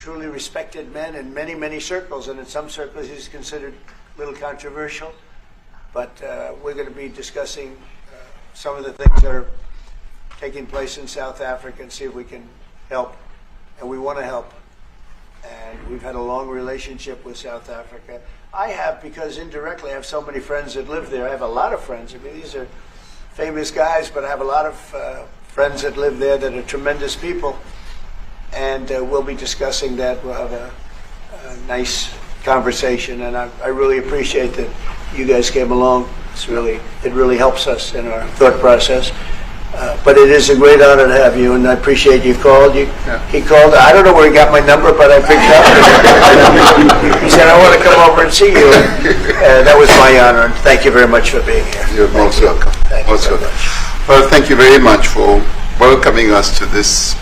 truly respected man in many, many circles, and in some circles he's considered a little controversial. But we're going to be discussing some of the things that are taking place in South Africa and see if we can help. And we want to help. And we've had a long relationship with South Africa. I have, because indirectly I have so many friends that live there. I have a lot of friends. I mean, these are famous guys, but I have a lot of friends that live there that are tremendous people. And we'll be discussing that. We'll have a nice conversation, and I really appreciate that you guys came along. It really helps us in our thought process. But it is a great honor to have you, and I appreciate you called. He called. I don't know where he got my number, but I picked up. He said, "I want to come over and see you." That was my honor, and thank you very much for being here. You're most welcome. Thank you so much. Well, thank you very much for welcoming us to this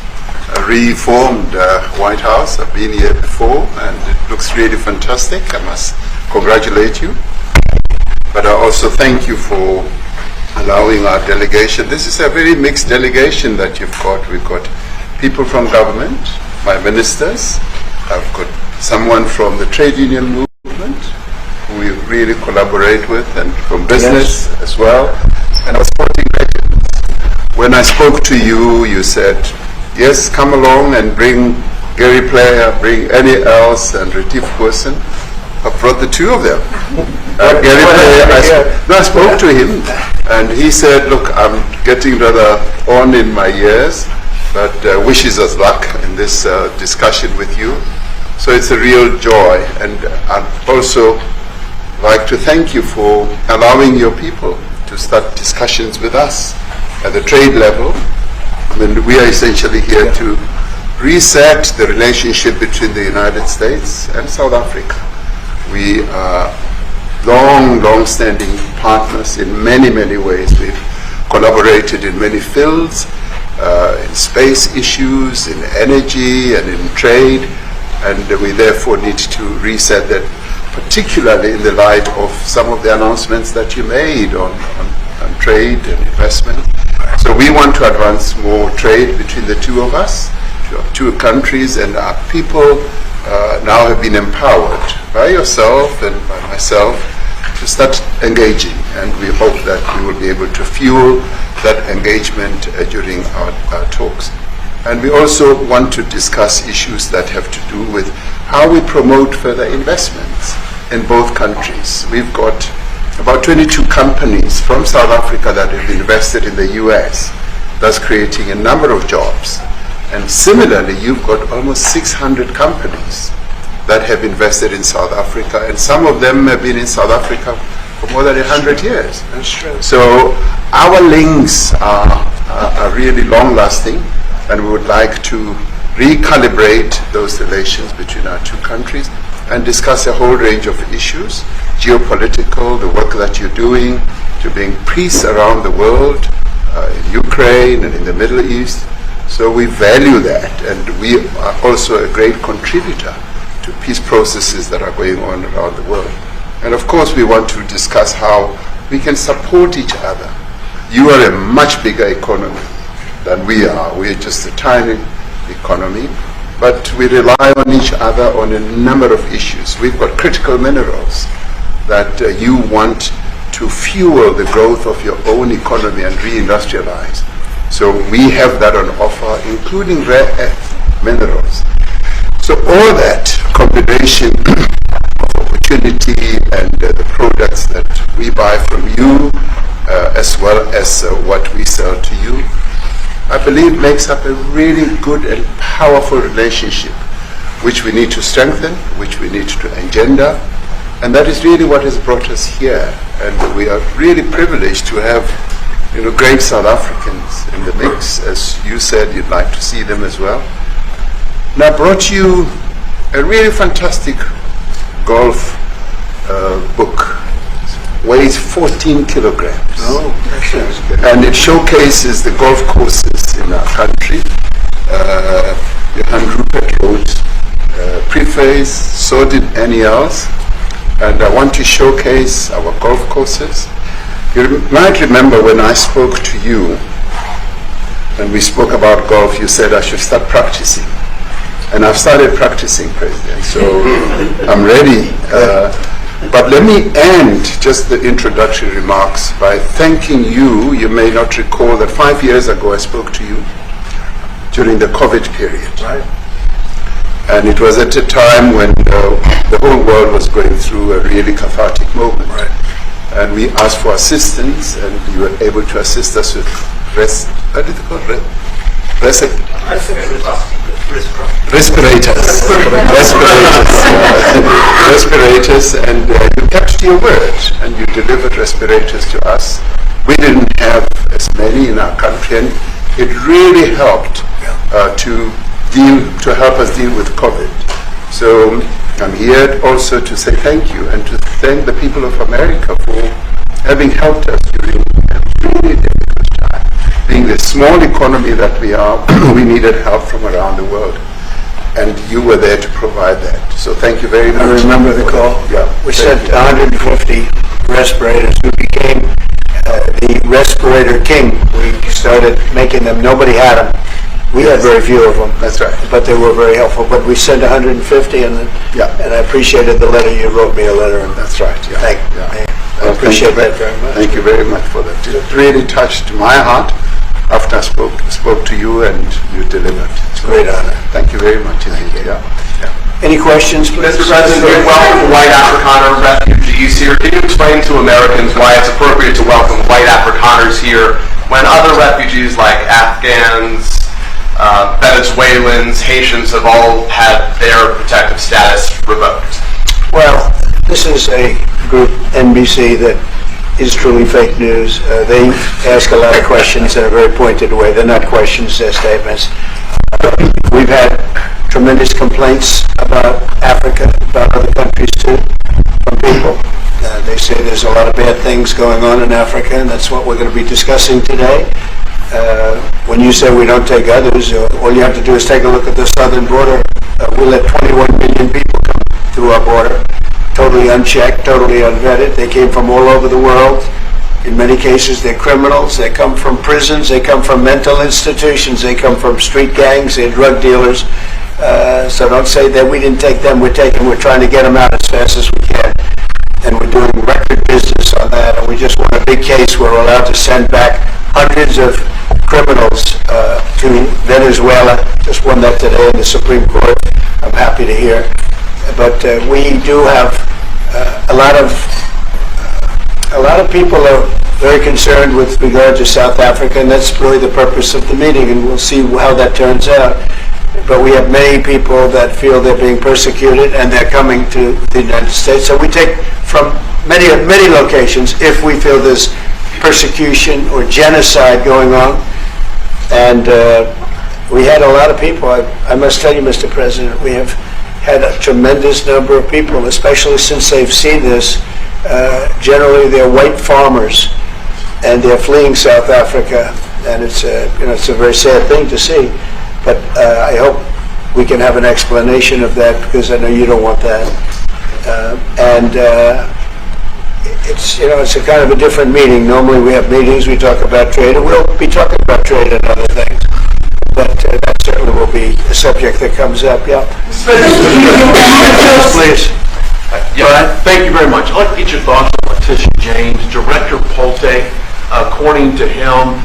reformed White House. I've been here before, and it looks really fantastic. I must congratulate you. But I also thank you for allowing our delegation. This is a very mixed delegation that you've got. We've got people from government, my ministers. I've got someone from the trade union movement who we really collaborate with, and from business as well. And I was sporting legends. When I spoke to you, you said, yes, come along and bring Gary Player, bring any else, and Retief Goosen. I brought the two of them. Gary Player, I spoke to him, and he said, look, I'm getting rather on in my years, but wishes us luck in this discussion with you. So it's a real joy, and I'd also like to thank you for allowing your people to start discussions with us at the trade level. I mean, we are essentially here to reset the relationship between the United States and South Africa. We are long-standing partners in many, many ways. We've collaborated in many fields, in space issues, in energy, and in trade, and we therefore need to reset that, particularly in the light of some of the announcements that you made on trade and investment. So we want to advance more trade between the two of us, two countries, and our people now have been empowered by yourself and by myself to start engaging, and we hope that we will be able to fuel that engagement during our talks. And we also want to discuss issues that have to do with how we promote further investments in both countries. We've got about 22 companies from South Africa that have invested in the US. That's creating a number of jobs. And similarly, you've got almost 600 companies that have invested in South Africa, and some of them have been in South Africa for more than 100 years. That's true. So our links are really long-lasting, and we would like to recalibrate those relations between our two countries and discuss a whole range of issues, geopolitical, the work that you're doing to bring peace around the world, in Ukraine and in the Middle East. So we value that, and we are also a great contributor to peace processes that are going on around the world. And of course, we want to discuss how we can support each other. You are a much bigger economy than we are. We're just a tiny economy, but we rely on each other on a number of issues. We've got critical minerals that you want to fuel the growth of your own economy and reindustrialize. So we have that on offer, including rare earth minerals. So all that combination of opportunity and the products that we buy from you, as well as what we sell to you, I believe makes up a really good and powerful relationship, which we need to strengthen, which we need to engender, and that is really what has brought us here. And we are really privileged to have, great South Africans in the mix. As you said, you'd like to see them as well. And I brought you a really fantastic golf book. Weighs 14 kilograms. Oh, that sounds good. And it showcases the golf courses in our country. Johan Rupert wrote preface, so did Annie else. And I want to showcase our golf courses. You might remember when I spoke to you and we spoke about golf, you said I should start practicing. And I've started practicing, President, so I'm ready. But let me end just the introductory remarks by thanking you. You may not recall that 5 years ago I spoke to you during the COVID period. Right. And it was at a time when the whole world was going through a really cathartic moment. Right. And we asked for assistance, and you were able to assist us with respirators, and you kept your word, and you delivered respirators to us. We didn't have as many in our country, and it really helped to help us deal with COVID. So I'm here also to say thank you and to thank the people of America for having helped us during a really difficult time. Being the small economy that we are, we needed help from around the world, and you were there to provide that. So thank you very much. I remember the call. Yeah. We sent 150 respirators. We became the respirator king. We started making them. Nobody had them. We had very few of them. That's right. But they were very helpful. But we sent 150, and I appreciated the letter. You wrote me a letter. And that's right. Yeah. I appreciate that very much. Thank you very much for that. It really touched my heart after I spoke to you, and you delivered. It's a great honor. Thank you very much indeed. Yeah. Any questions, please? Mr. President, we welcome white Afrikaner refugees here. Can you explain to Americans why it's appropriate to welcome white Afrikaners here when other refugees like Afghans, Venezuelans, Haitians have all had their protective status revoked? Well, this is a group, NBC, that is truly fake news. They ask a lot of questions in a very pointed way. They're not questions, they're statements. We've had tremendous complaints about Africa, about other countries too, from people. They say there's a lot of bad things going on in Africa, and that's what we're going to be discussing today. When you say we don't take others, all you have to do is take a look at the southern border. We let 21 million people come through our border, totally unchecked, totally unvetted. They came from all over the world. In many cases, they're criminals. They come from prisons. They come from mental institutions. They come from street gangs. They're drug dealers. So don't say that we didn't take them. We're trying to get them out as fast as we can. And we're doing record business on that. And we just won a big case where we're allowed to send back hundreds of criminals to Venezuela. Just won that today in the Supreme Court. I'm happy to hear. But we do have a lot of people are very concerned with regard to South Africa, and that's really the purpose of the meeting, and we'll see how that turns out. But we have many people that feel they're being persecuted, and they're coming to the United States. So we take from many locations if we feel there's persecution or genocide going on. And we had a lot of people. I must tell you, Mr. President, we have had a tremendous number of people, especially since they've seen this. Generally, they're white farmers, and they're fleeing South Africa, and it's a very sad thing to see. But I hope we can have an explanation of that, because I know you don't want that. It's a kind of a different meeting. Normally we have meetings, we talk about trade, and we'll be talking about trade and other things. But that certainly will be a subject that comes up. Yeah. Please. Thank you very much. I'd like to get your thoughts on Letitia James. Director Polte, according to him,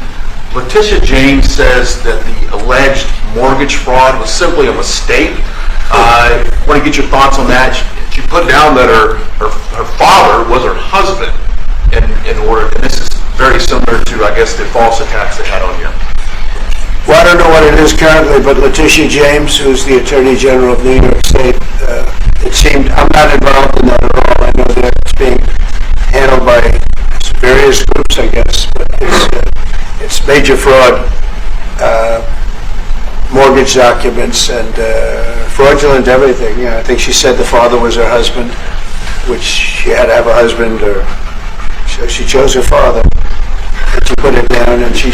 Letitia James says that the alleged mortgage fraud was simply a mistake. I want to get your thoughts on that. She put down that her father was her husband in order, and this is very similar to, I guess, the false attacks they had on you. Well, I don't know what it is currently, but Letitia James, who's the Attorney General of New York State, it seemed, I'm not involved in that at all. I know that it's being handled by various groups, I guess, but it's major fraud, mortgage documents, and fraudulent everything. Yeah, I think she said the father was her husband, which she had to have a husband, or so she chose her father. And she put it down, and she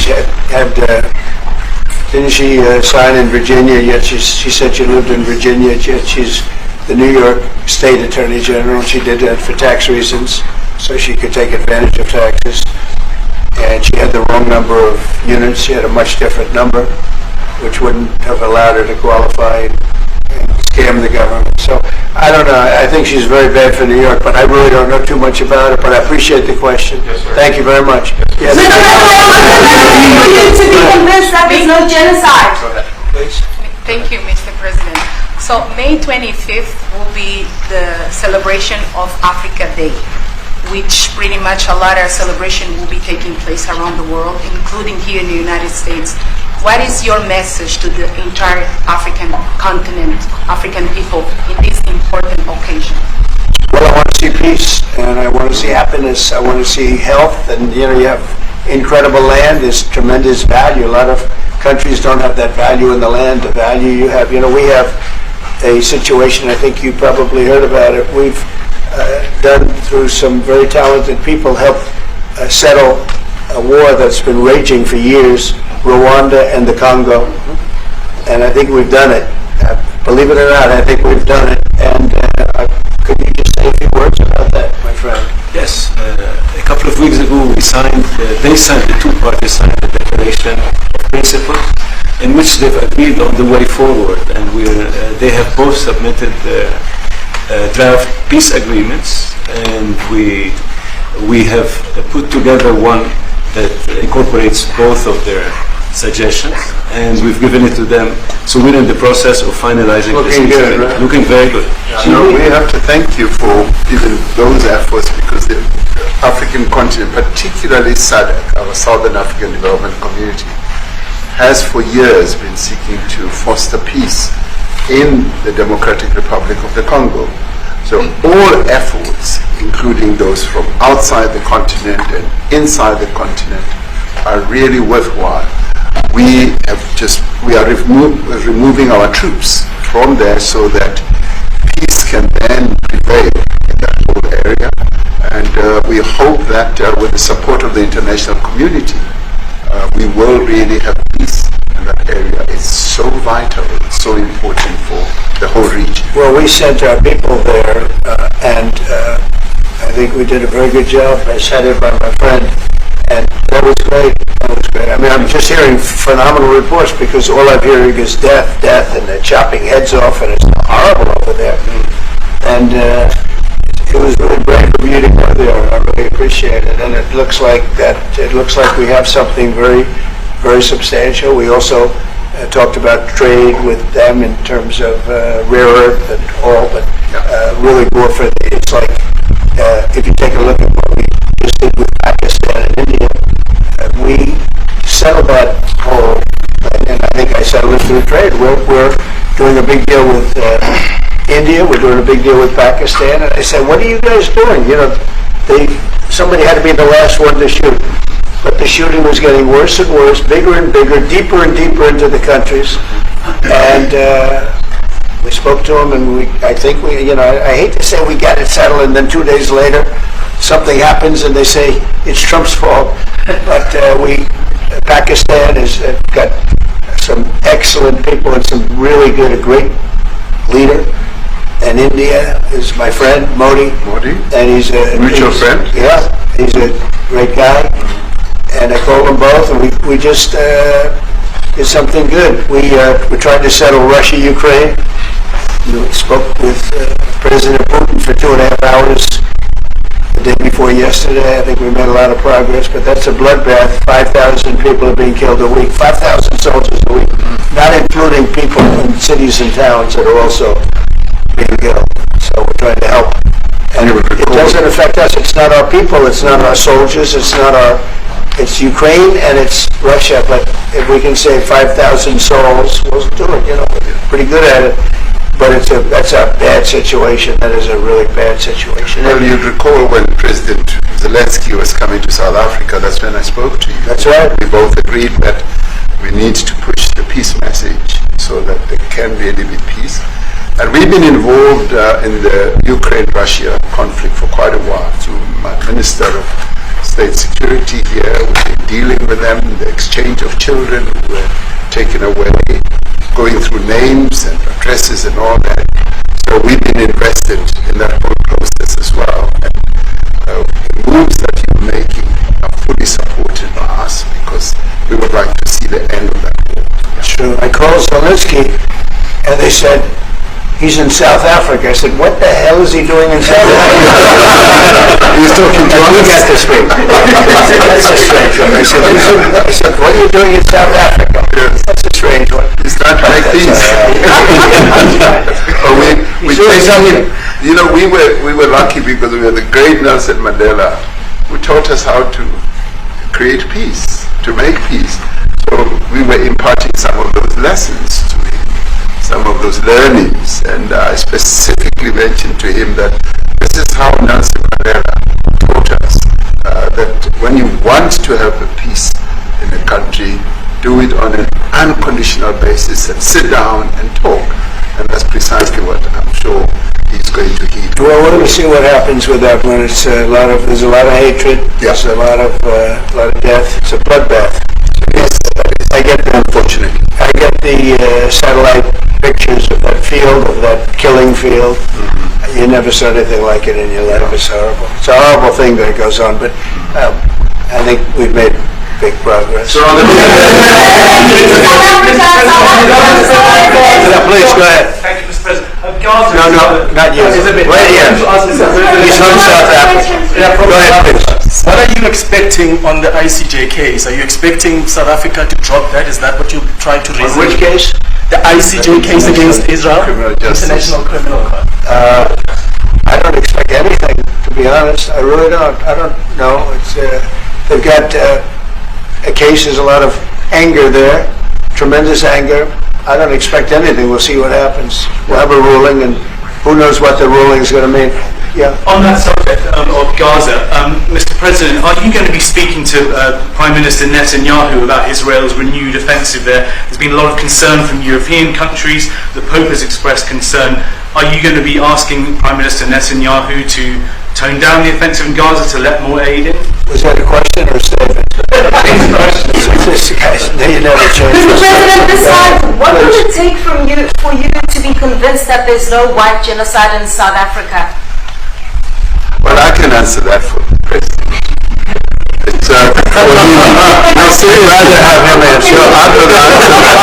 had didn't she sign in Virginia? Yet she said she lived in Virginia. Yet she's the New York State Attorney General. She did that for tax reasons, so she could take advantage of taxes. And she had the wrong number of units. She had a much different number, which wouldn't have allowed her to qualify. scam the government. So I don't know. I think she's very bad for New York, but I really don't know too much about it. But I appreciate the question. Yes, sir. Thank you very much. Yes. To be convinced that there's no genocide. Please. Thank you, Mr. President. So May 25th will be the celebration of Africa Day, which pretty much a lot of celebration will be taking place around the world, including here in the United States. What is your message to the entire African continent, African people, in this important occasion? Well, I want to see peace, and I want to see happiness. I want to see health, and you have incredible land. There's tremendous value. A lot of countries don't have that value in the land. The value you have. We have a situation. I think you probably heard about it. We've done through some very talented people helped settle a war that's been raging for years, Rwanda and the Congo, and I think we've done it. Believe it or not, I think we've done it. And could you just say a few words about that, my friend? Yes, a couple of weeks ago we signed, the two parties signed a declaration of principles in which they've agreed on the way forward, and they have both submitted draft peace agreements, and we have put together one that incorporates both of their suggestions, and we've given it to them. So we're in the process of finalizing this. Looking good, right? Looking very good. We have to thank you for even those efforts, because the African continent, particularly SADC, our Southern African Development Community, has for years been seeking to foster peace in the Democratic Republic of the Congo. So all efforts, including those from outside the continent and inside the continent, are really worthwhile. We are removing our troops from there so that peace can then prevail in that whole area. And we hope that with the support of the international community, we will really have peace in that area. It's so vital, it's so important for the whole region. Well, we sent our people there, and I think we did a very good job, as headed by my friend, and that was great. That was great. I mean, I'm just hearing phenomenal reports, because all I'm hearing is death, and they're chopping heads off, and it's horrible over there. And it was really brave of you to go there. I really appreciate it, and it looks like we have something very, very substantial. We also talked about trade with them in terms of rare earth and all, but really more for it's like if you take a look at what we just did with Pakistan and India, we settled that whole, and I think I settled it through trade. We're doing a big deal with India. We're doing a big deal with Pakistan. And I said, what are you guys doing? Somebody had to be the last one to shoot. But the shooting was getting worse and worse, bigger and bigger, deeper and deeper into the countries. And we spoke to them, and I hate to say we got it settled, and then 2 days later, something happens, and they say it's Trump's fault. But Pakistan has got some excellent people and some really good, a great leader. And India is my friend, Modi. And he's a mutual friend. Yeah, he's a great guy. And I called them both, and we just did something good. We tried to settle Russia, Ukraine. We spoke with President Putin for 2.5 hours the day before yesterday. I think we made a lot of progress, but that's a bloodbath. 5,000 people are being killed a week, 5,000 soldiers a week, not including people in cities and towns that are also being killed. So we're trying to help. And it doesn't affect us. It's not our people. It's not our soldiers. It's Ukraine and it's Russia. But if we can save 5,000 souls, we'll do it. We're pretty good at it. But that's a bad situation. That is a really bad situation. Well, you'd recall when President Zelensky was coming to South Africa, that's when I spoke to you. That's right. We both agreed that we need to push the peace message so that there can really be peace. And we've been involved in the Ukraine-Russia conflict for quite a while through my Minister of State Security here. We've been dealing with them, the exchange of children who were taken away, going through names and addresses and all that. So we've been invested in that whole process as well. And the moves that you're making are fully supported by us, because we would like to see the end of that war. True. I called Zelensky, and they said, he's in South Africa. I said, what the hell is he doing in South Africa? He's talking to We got us. this week. That's a strange one. I said, what are you doing in South Africa? That's a strange one. He's trying to make peace. we doing something. You know, we were lucky because we had the great Nelson Mandela who taught us how to create peace, to make peace. So we were imparting some of those lessons to him, some of those learnings, and I specifically mentioned to him that this is how Nelson Mandela taught us, that when you want to have a peace in a country, do it on an unconditional basis and sit down and talk. And that's precisely what I'm sure he's going to heed. Well, we're going to see what happens with that when it's there's a lot of hatred, there's a lot of death, it's a bloodbath. Yes, I get the unfortunately. I get the satellite pictures of that field, of that killing field. You never saw anything like it in your life. It's horrible. It's a horrible thing that goes on, but I think we've made big progress. So on the Please, go ahead. Thank you, Mr. President. Gaza No, not you. Right here. He's from South Africa. Go ahead, please. What are you expecting on the ICJ case? Are you expecting South Africa to drop that? Is that what you're trying to raise? On which case? The ICJ case against Israel? Criminal justice. International Criminal Court. I don't expect anything, to be honest. I really don't. I don't know. It's they've got a case. There's a lot of anger there, tremendous anger. I don't expect anything. We'll see what happens. We'll have a ruling, and who knows what the ruling is going to mean. Yeah. On that subject of Gaza, Mr. President, are you going to be speaking to Prime Minister Netanyahu about Israel's renewed offensive there? There's been a lot of concern from European countries. The Pope has expressed concern. Are you going to be asking Prime Minister Netanyahu to tone down the offensive in Gaza, to let more aid in? Was that a question or a statement? This guy's, you never change. Mr. President, decide what will it take for you to be convinced that there's no white genocide in South Africa? Well, I can answer that for the President. It's, I'll say rather have him answer. I'm going to answer that.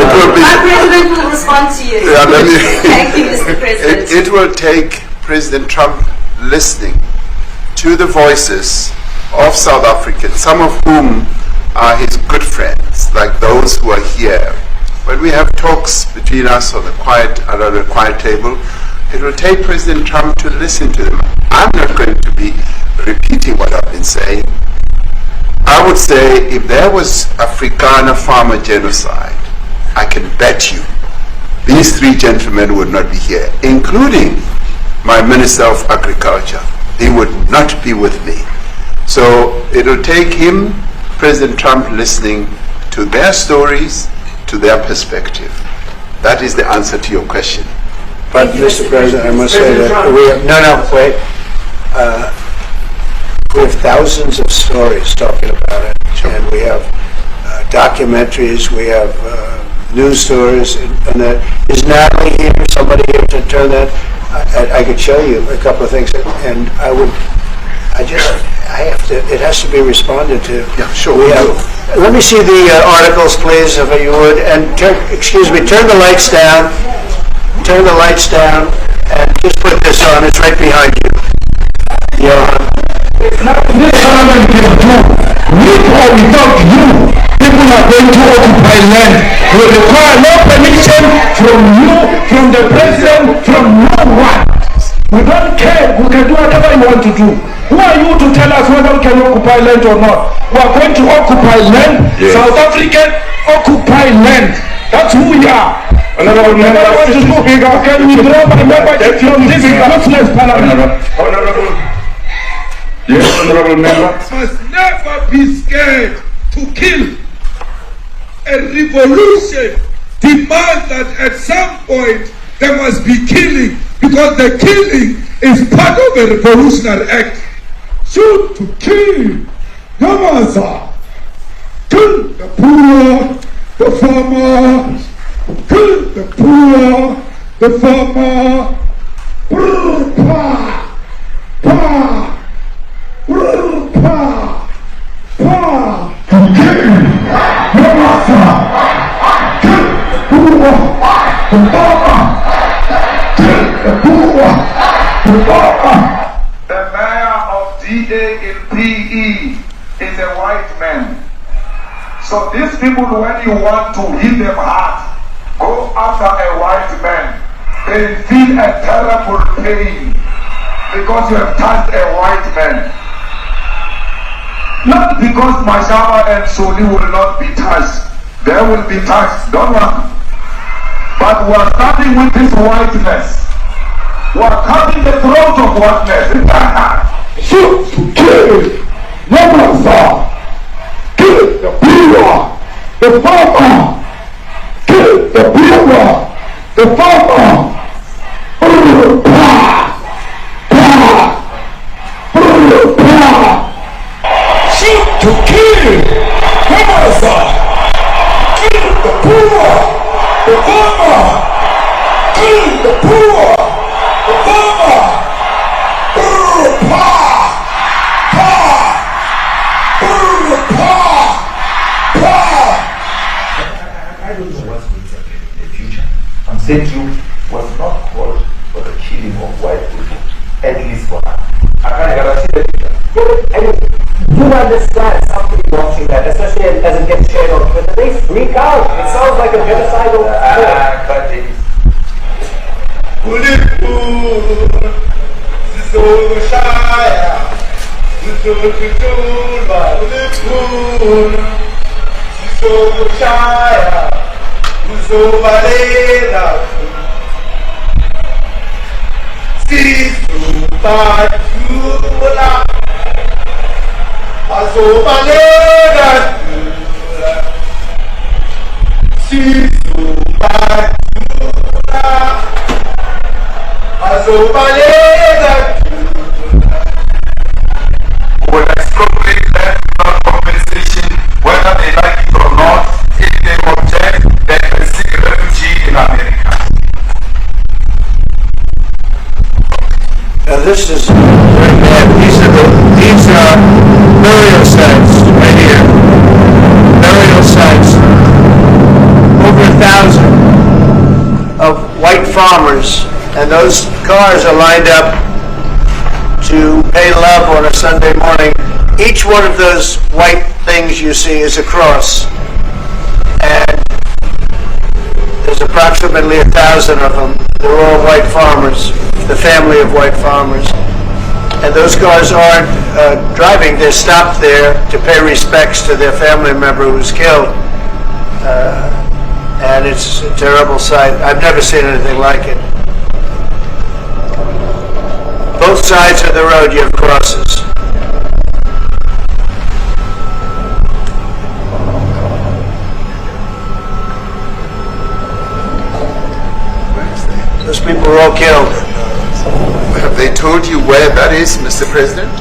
It will be, My President will respond to you. Thank you, Mr. President. it will take President Trump listening to the voices of South Africans, some of whom are his good friends, like those who are here. When we have talks between us on around the quiet table, it will take President Trump to listen to them. I'm not going to be repeating what I've been saying. I would say if there was Afrikaner farmer genocide, I can bet you these three gentlemen would not be here, including my Minister of Agriculture. He would not be with me. So it will take him, President Trump, listening to their stories, to their perspective. That is the answer to your question. But, Mr. President, I must say that we have, wait. We have thousands of stories talking about it, and we have documentaries, we have news stories, and that is Natalie here, somebody here to turn that. I could show you a couple of things, and it has to be responded to. Yeah, sure. Let me see the articles, please, if you would, and turn the lights down. Turn the lights down and just put this on. It's right behind you. Johan. With or without you, people are going to occupy land. We require no permission from you, from the president, from no one. We don't care. We can do whatever you want to do. Who are you to tell us whether we can occupy land or not? We are going to occupy land. Yes. South African occupy land. That's who we are. Honorable member, can we draw my membership from this useless parliament? Yes, honorable member. Must never be scared to kill. A revolution demands that at some point there must be killing, because the killing is part of a revolutionary act. Shoot to kill. Yamasa. Kill the poor, the farmer. Kill the poor, the farmer. Brr, pa, pa. Brr, pa, pa. Kill. Yamasa. Kill the poor, the farmer. the poor, the farmer. The mayor of DA in PE is a white man. So these people, when you want to hit them hard, go after a white man. They feel a terrible pain because you have touched a white man. Not because Mashaba and Soli will not be touched. They will be touched, don't worry. But we are starting with this whiteness. We are cutting the throat of whiteness. Shoot to kill. Ramphosa. Kill the poor. The farmer. Kill the poor. The farmer. Shoot to kill. Ramphosa. Kill the poor. The farmer. Kill the poor. The farmer. I don't know what's going to happen in the future. I'm saying to you, was not called for the killing of white people, at least for us. I can't guarantee the future. You understand somebody watching that, especially as it gets shared on Twitter, they freak out. It sounds like a genocidal will expropriate land without compensation, whether they like it or not. If they object, they can seek refugee in America. Now this is very bad. These are burial sites right here. Burial sites. Over 1,000 of white farmers, and those cars are lined up to pay love on a Sunday morning. Each one of those white things you see is a cross, and there's approximately 1,000 of them. They're all white farmers, the family of white farmers. And those cars aren't driving, they're stopped there to pay respects to their family member who's killed. And it's a terrible sight. I've never seen anything like it. Both sides of the road you have crosses. Those people were all killed. Have they told you where that is, Mr. President?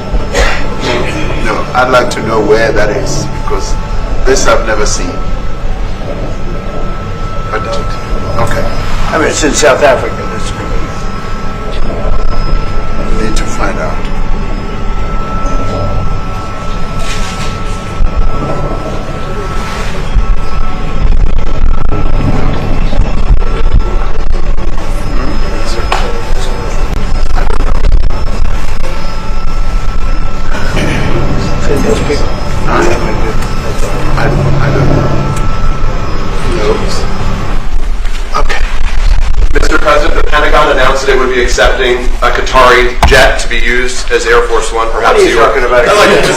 No, I'd like to know where that is, because this I've never seen. But, okay. I mean, it's in South Africa. That's We need to find out. those people. I don't know. Okay. Mr. President, the Pentagon announced that it would be accepting a Qatari jet to be used as Air Force One. What are you talking about? Mr.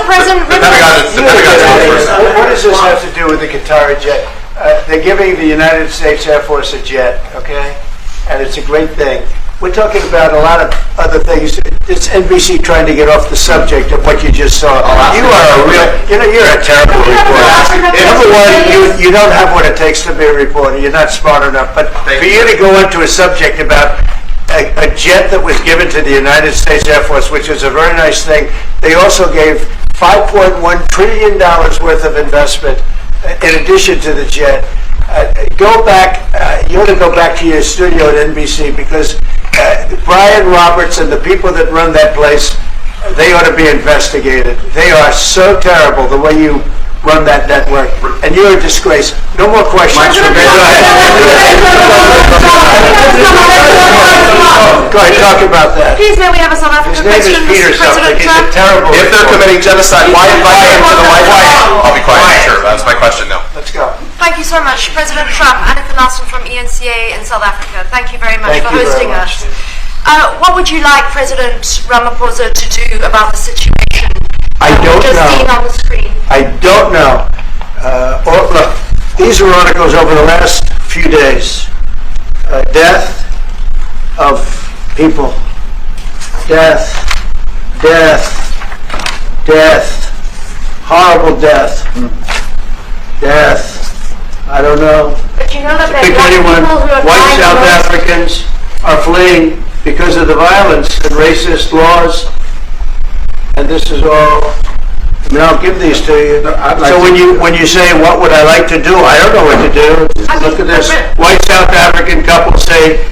President, The Pentagon What does this have to do with the Qatari jet? They're giving the United States Air Force a jet, okay? And it's a great thing. We're talking about a lot of other things. It's NBC trying to get off the subject of what you just saw. You are a real, you're a terrible reporter. Number one, you don't have what it takes to be a reporter. You're not smart enough. But for you to go into a subject about a jet that was given to the United States Air Force, which is a very nice thing, they also gave $5.1 trillion worth of investment in addition to the jet. Go back, you ought to go back to your studio at NBC, because Brian Roberts and the people that run that place, they ought to be investigated. They are so terrible, the way you run that network, and you're a disgrace. No more questions. Go ahead, talk about that. Please, may we have a South African question, Mr. President Trump? Terrible. If they're committing genocide, why invite them to the White House? I'll be quiet, sure. That's my question now. Let's go. Thank you so much, President Trup. Annika Larson from ENCA in South Africa. Thank you very much for hosting us. What would you like President Ramphosa to do about the situation? I don't just know. seen on the screen. I don't know. Look, these are articles over the last few days. Death of people. Death. Horrible death. Death. I don't know. But you know that there Pick are anyone. people who are White dying South most- Africans are fleeing because of the violence and racist laws. And this is all. I mean, I'll give these to you. So when you say what would I like to do, I don't know what to do. Look at this. White South African couple say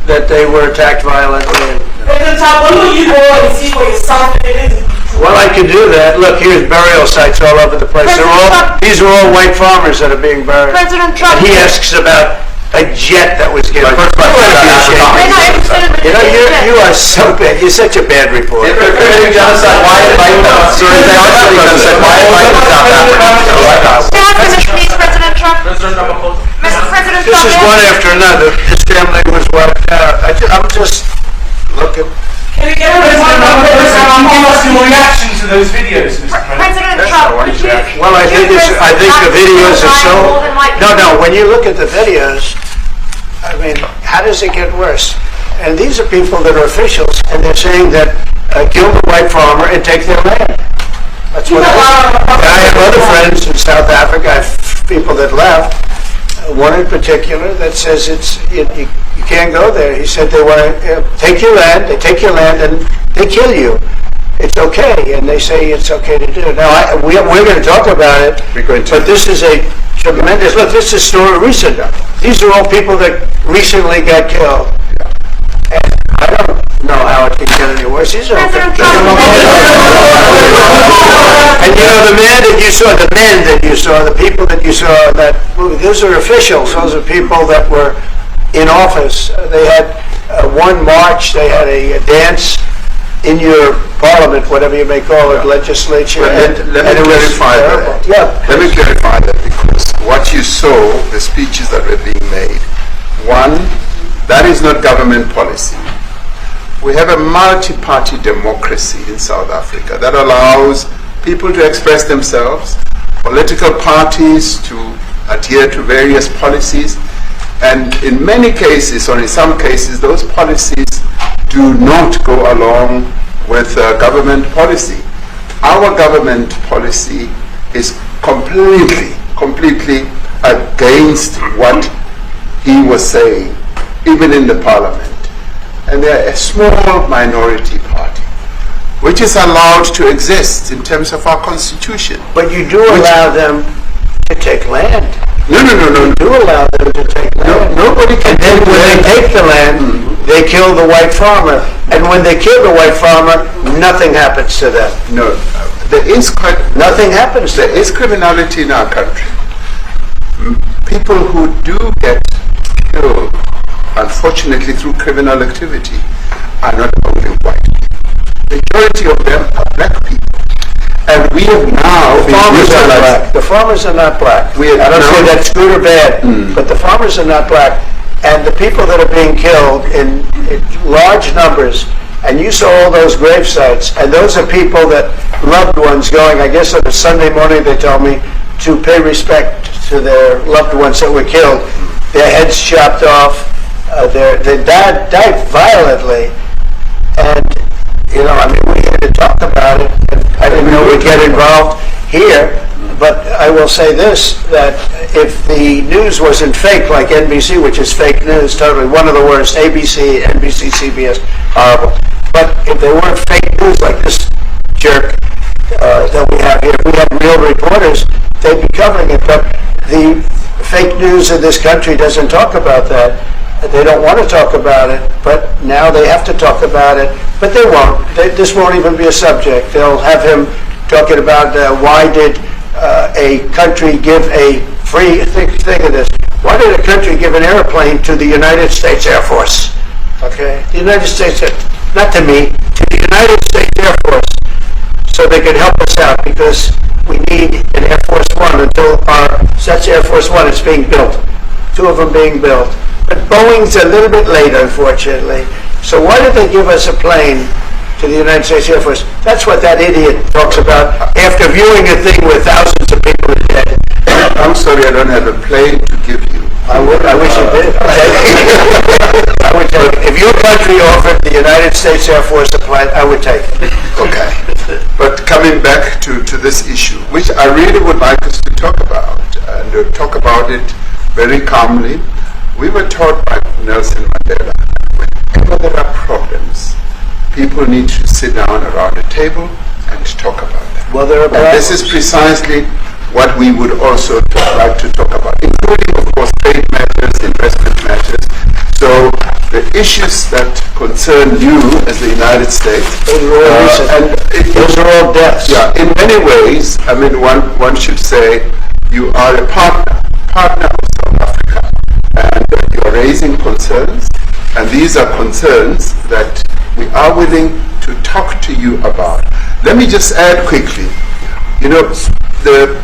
that they were attacked violently. President Trump, when will you go and see where your son is? Well, I can do that. Look, here's burial sites all over the place. These are all white farmers that are being buried. President Trump. And he asks about a jet that was given. You know, you are so bad. You're such a bad reporter. If they're committing genocide, why invite them? Sir, if they are committing genocide, why invite them to South Africa? May I finish, please, President Trump? Mr. President This Trump. is one after another. This family was wiped out. I'm just looking. Can we get a reaction to those videos, Mr. President Trump, would you? Well, I think the videos are so. No. When you look at the videos, I mean, how does it get worse? And these are people that are officials, and they're saying that kill the white farmer and take their land. That's what I have other friends in South Africa. I have people that left. One in particular that says you can't go there. He said they want to take your land. They take your land and they kill you. It's okay, and they say it's okay to do it. Now we're going to talk about it, but this is a tremendous. Look, this is story recent. These are all people that recently got killed. And I don't know how it can get any worse. These are President Trump. and you know the men that you saw, the people that you saw in that movie, those are officials. Those are people that were in office. They had one march. They had a dance in your parliament, whatever you may call it, legislature. Let me clarify that. Yeah. Let me clarify that, because what you saw, the speeches that were being made, one, that is not government policy. We have a multi-party democracy in South Africa that allows people to express themselves, political parties to adhere to various policies, and in many cases, or in some cases, those policies do not go along with government policy. Our government policy is completely against what he was saying, even in the parliament. And they're a small minority party, which is allowed to exist in terms of our constitution. But you do allow them to take land. No. You do allow them to take land. Nobody can. And then when they take the land, they kill the white farmer. And when they kill the white farmer, nothing happens to them. No, there is nothing happens. There is criminality in our country. People who do get killed, unfortunately, through criminal activity, are not only white people. The majority of them are black people. And we have now The farmers are not black. The farmers are not black. I don't say that's good or bad, but the farmers are not black. And the people that are being killed in large numbers, and you saw all those grave sites, and those are people that loved ones going, I guess on a Sunday morning they told me, to pay respect to their loved ones that were killed. Their heads chopped off, they died violently, and you know, I mean, we had to talk about it. I didn't know we'd get involved here, but I will say this, that if the news wasn't fake like NBC, which is fake news, totally, one of the worst, ABC, NBC, CBS, horrible. But if they weren't fake news like this jerk that we have here, if we had real reporters, they'd be covering it. But the fake news in this country doesn't talk about that. They don't want to talk about it, but now they have to talk about it. But they won't. This won't even be a subject. They'll have him talking about why did a country give a free, think of this, why did a country give an airplane to the United States Air Force? Okay? The United States, not to me, to the United States Air Force, so they could help us out, because we need an Air Force One until such Air Force One is being built. 2 of them being built. But Boeing's a little bit late, unfortunately. So why did they give us a plane to the United States Air Force? That's what that idiot talks about after viewing a thing where thousands of people are dead. I'm sorry, I don't have a plane to give you. I wish I did. I would take it. If your country offered the United States Air Force a plane, I would take it. Okay. But coming back to this issue, which I really would like us to talk about, and talk about it very calmly. We were taught by Nelson Mandela, whenever there are problems, people need to sit down around a table and talk about them. Well, there are and this is precisely what we would also like to talk about, including, of course, trade matters, investment matters. So the issues that concern you as the United States, those are all deaths. Yeah, in many ways, I mean, one should say you are a partner of South Africa, and you are raising concerns, and these are concerns that we are willing to talk to you about. Let me just add quickly, the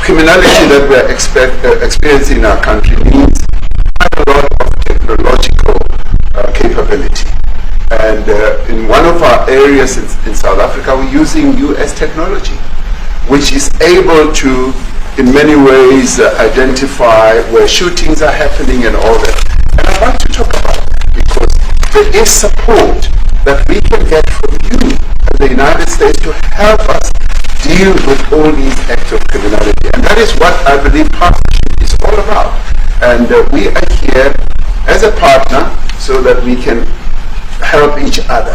criminality that we are experiencing in our country needs quite a lot of technological capability. And in one of our areas in South Africa, we're using US technology, which is able to, in many ways, identify where shootings are happening and all that. And I'd like to talk about it because there is support that we can get from you and the United States to help us deal with all these acts of criminality. And that is what I believe partnership is all about. And we are here as a partner so that we can help each other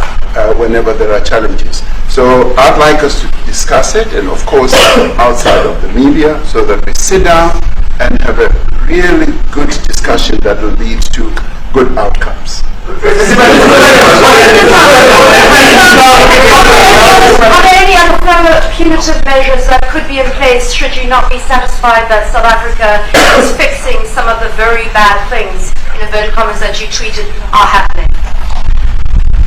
whenever there are challenges. So I'd like us to discuss it, and of course outside of the media, so that we sit down and have a really good discussion that will lead to good outcomes. Are there any other further punitive measures that could be in place should you not be satisfied that South Africa is fixing some of the very bad things, in inverted commas, that you tweeted are happening?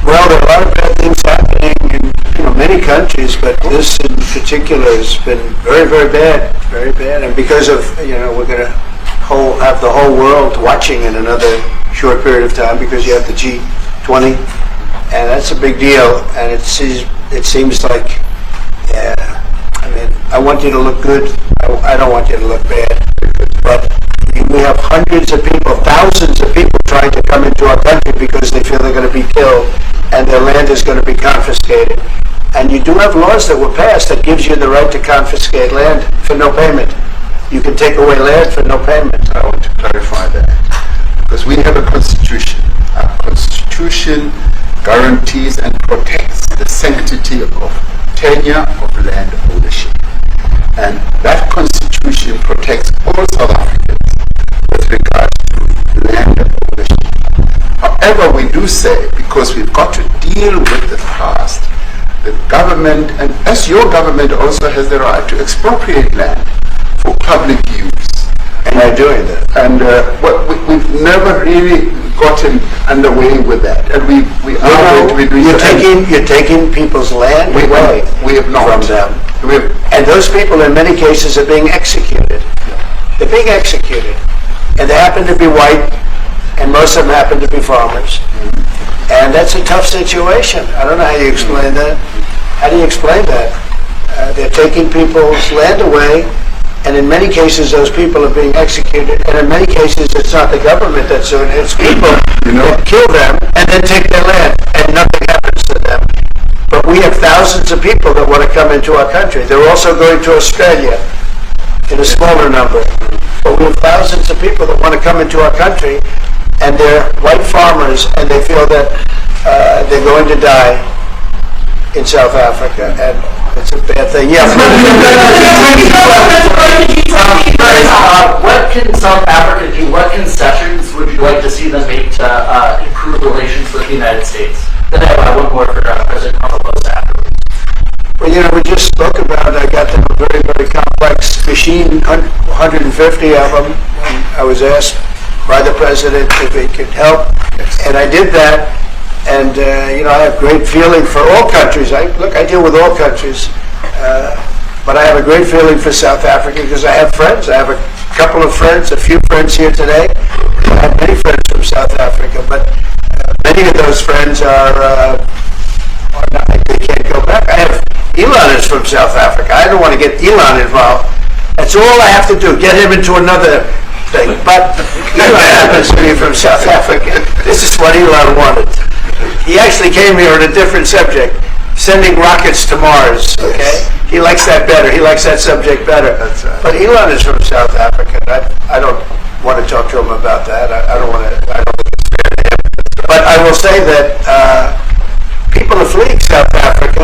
Well, there are a lot of bad things happening in many countries, but this in particular has been very, very bad, very bad. And because of, we're going to have the whole world watching in another short period of time, because you have the G20, and that's a big deal. And it seems like, I want you to look good. I don't want you to look bad. But we have hundreds of people, thousands of people trying to come into our country because they feel they're going to be killed and their land is going to be confiscated. And you do have laws that were passed that gives you the right to confiscate land for no payment. You can take away land for no payment. I want to clarify that, because we have a constitution. Our constitution guarantees and protects the sanctity of tenure of land ownership. And that constitution protects all South Africans with regard to land ownership. However, we do say, because we've got to deal with the past, the government, and as your government also has the right to expropriate land for public use. And they're doing that. And we've never really gotten underway with that. And we are going to be doing that. You're taking people's land away we have not. from them. And those people in many cases are being executed. They're being executed. And they happen to be white, and most of them happen to be farmers. And that's a tough situation. I don't know how you explain that. How do you explain that? They're taking people's land away, and in many cases those people are being executed, and in many cases it's not the government that's doing it, it's people that kill them and then take their land, and nothing happens to them. But we have thousands of people that want to come into our country. They're also going to Australia in a smaller number. But we have thousands of people that want to come into our country, and they're white farmers, and they feel that they're going to die in South Africa, and it's a bad thing. Yes. What can South Africa do? What concessions would you like to see them make to improve relations with the United States? Then I have one more for President Ramphosa afterwards. Well, we just spoke about, I got them a machine, 150 of them. And I was asked by the president if he could help, and I did that. And I have great feeling for all countries. I deal with all countries, but I have a great feeling for South Africa because I have friends. I have a couple of friends, a few friends here today. I have many friends from South Africa, but many of those friends are not, they can't go back. I have Elon is from South Africa. I don't want to get Elon involved. That's all I have to do, get him into another thing. But Elon happens to be from South Africa. This is what Elon wanted. He actually came here on a different subject, sending rockets to Mars, okay? He likes that better. He likes that subject better. That's right. But Elon is from South Africa. I don't want to talk to him about that. I don't want to, I don't think it's fair to him. But I will say that people are fleeing South Africa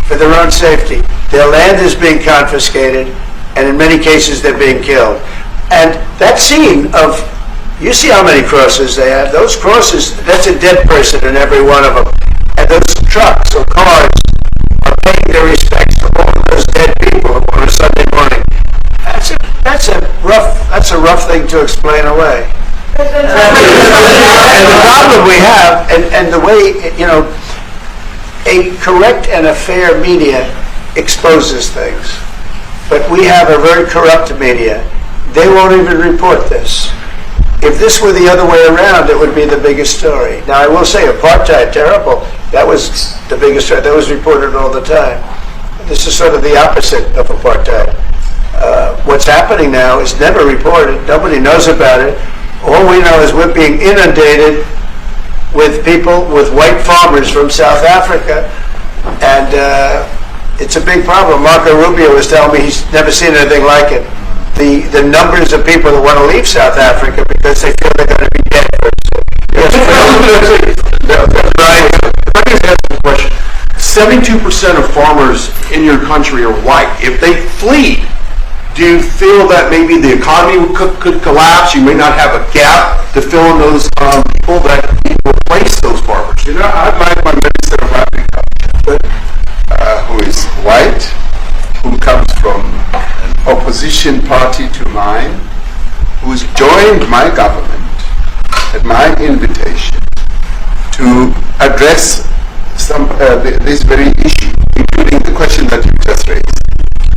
for their own safety. Their land is being confiscated, and in many cases they're being killed. And that scene of, you see how many crosses they have. Those crosses, that's a dead person in every one of them. And those trucks or cars are paying their respects to all of those dead people on a Sunday morning. That's a rough thing to explain away. And the problem we have, and the way, a correct and a fair media exposes things. But we have a very corrupt media. They won't even report this. If this were the other way around, it would be the biggest story. Now, I will say, apartheid, terrible. That was the biggest story. That was reported all the time. This is sort of the opposite of apartheid. What's happening now is never reported. Nobody knows about it. All we know is we're being inundated with people, with white farmers from South Africa, and it's a big problem. Marco Rubio was telling me he's never seen anything like it. The numbers of people that want to leave South Africa because they feel they're going to be dead. That's right. If I can ask a question, 72% of farmers in your country are white. If they flee, do you feel that maybe the economy could collapse? You may not have a gap to fill in those people that replace those farmers. I'd like my Minister of Agriculture, who is white, who comes from an opposition party to mine, who's joined my government at my invitation to address this very issue, including the question that you just raised.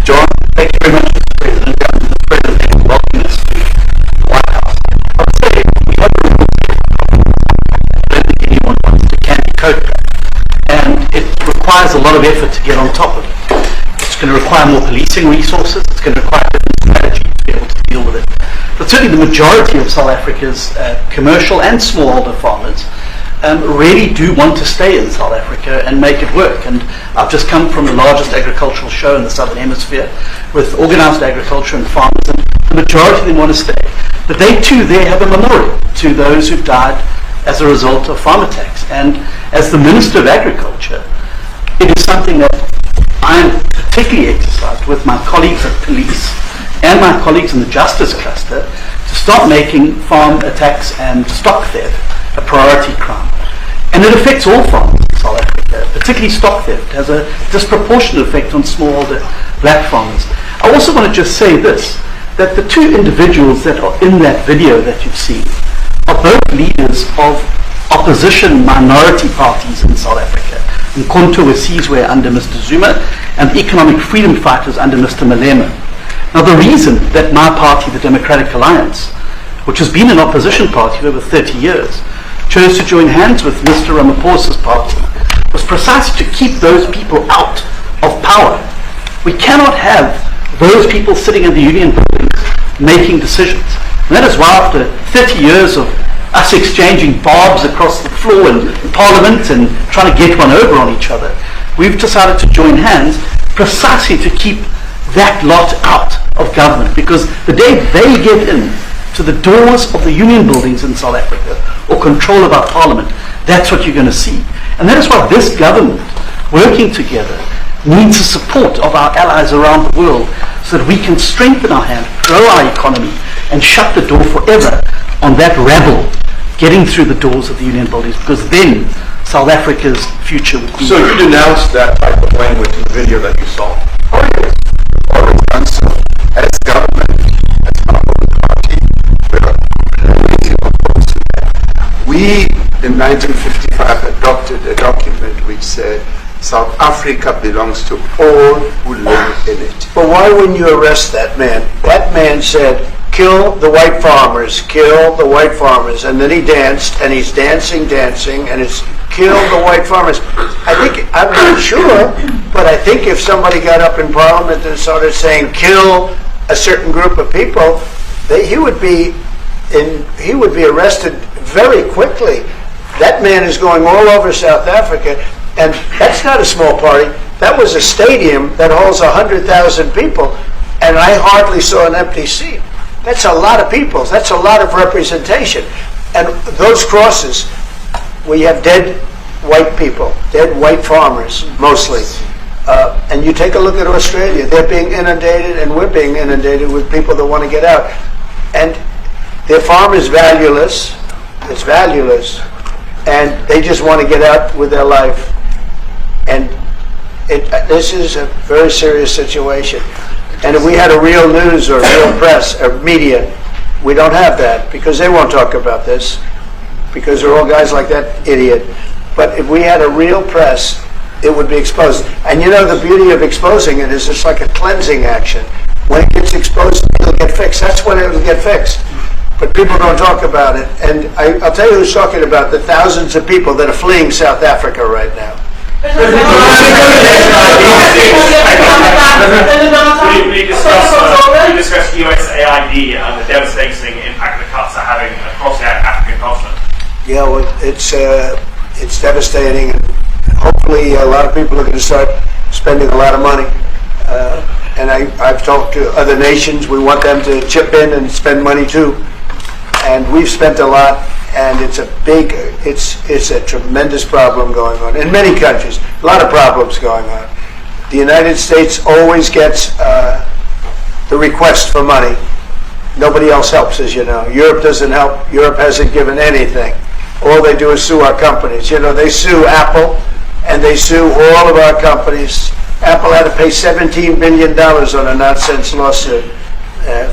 John? Thank you very much, Mr. President. The President welcome us to the White House. I would say we have a rule. I don't think anyone wants to candy coat that. And it requires a lot of effort to get on top of it. It's going to require more policing resources. It's going to require a different strategy to be able to deal with it. But certainly the majority of South Africa's commercial and smallholder farmers really do want to stay in South Africa and make it work. And I've just come from the largest agricultural show in the Southern Hemisphere with organized agriculture and farmers, and the majority of them want to stay. But they too there have a memorial to those who died as a result of farm attacks. And as the Minister of Agriculture, it is something that I'm particularly exercised with my colleagues at police and my colleagues in the justice cluster to stop making farm attacks and stock theft a priority crime. And it affects all farmers in South Africa, particularly stock theft. It has a disproportionate effect on smallholder black farmers. I also want to just say this, that the two individuals that are in that video that you've seen are both leaders of opposition minority parties in South Africa. Mkhonto Wesizwe under Mr. Zuma and the economic freedom fighters under Mr. Malema. Now the reason that my party, the Democratic Alliance, which has been an opposition party for over 30 years, chose to join hands with Mr. Ramphosa's party was precisely to keep those people out of power. We cannot have those people sitting in the union buildings making decisions. And that is why after 30 years of us exchanging barbs across the floor in Parliament and trying to get one over on each other, we've decided to join hands precisely to keep that lot out of government, because the day they get in to the doors of the union buildings in South Africa or control of our parliament, that's what you're going to see. And that is why this government, working together, needs the support of our allies around the world so that we can strengthen our hand, grow our economy, and shut the door forever on that rabble getting through the doors of the union buildings, because then South Africa's future would be... So you denounced that type of language in the video that you saw? Always done so. As in 1955 adopted a document which said South Africa belongs to all who live in it. But why wouldn't you arrest that man? That man said, kill the white farmers, kill the white farmers. And then he danced, and he's dancing, and it's kill the white farmers. I'm not sure, but I think if somebody got up in Parliament and started saying kill a certain group of people, he would be arrested very quickly. That man is going all over South Africa, and that's not a small party. That was a stadium that holds 100,000 people, and I hardly saw an empty seat. That's a lot of people. That's a lot of representation. And those crosses, we have dead white people, dead white farmers, mostly. And you take a look at Australia. They're being inundated, and we're being inundated with people that want to get out. And their farm is valueless. It's valueless. And they just want to get out with their life. And this is a very serious situation. And if we had a real news or real press or media, we don't have that because they won't talk about this because they're all guys like that idiot. But if we had a real press, it would be exposed. And you know, the beauty of exposing it is it's like a cleansing action. When it gets exposed, it'll get fixed. That's when it'll get fixed. But people don't talk about it. And I'll tell you who's talking about the thousands of people that are fleeing South Africa right now. We discussed USAID and the devastating impact the cuts are having across the African continent. Yeah, well, it's devastating, and hopefully a lot of people are going to start spending a lot of money. And I've talked to other nations. We want them to chip in and spend money too. And we've spent a lot, and it's a tremendous problem going on in many countries. A lot of problems going on. The United States always gets the request for money. Nobody else helps, as you know. Europe doesn't help. Europe hasn't given anything. All they do is sue our companies. You know, they sue Apple, and they sue all of our companies. Apple had to pay $17 billion on a nonsense lawsuit.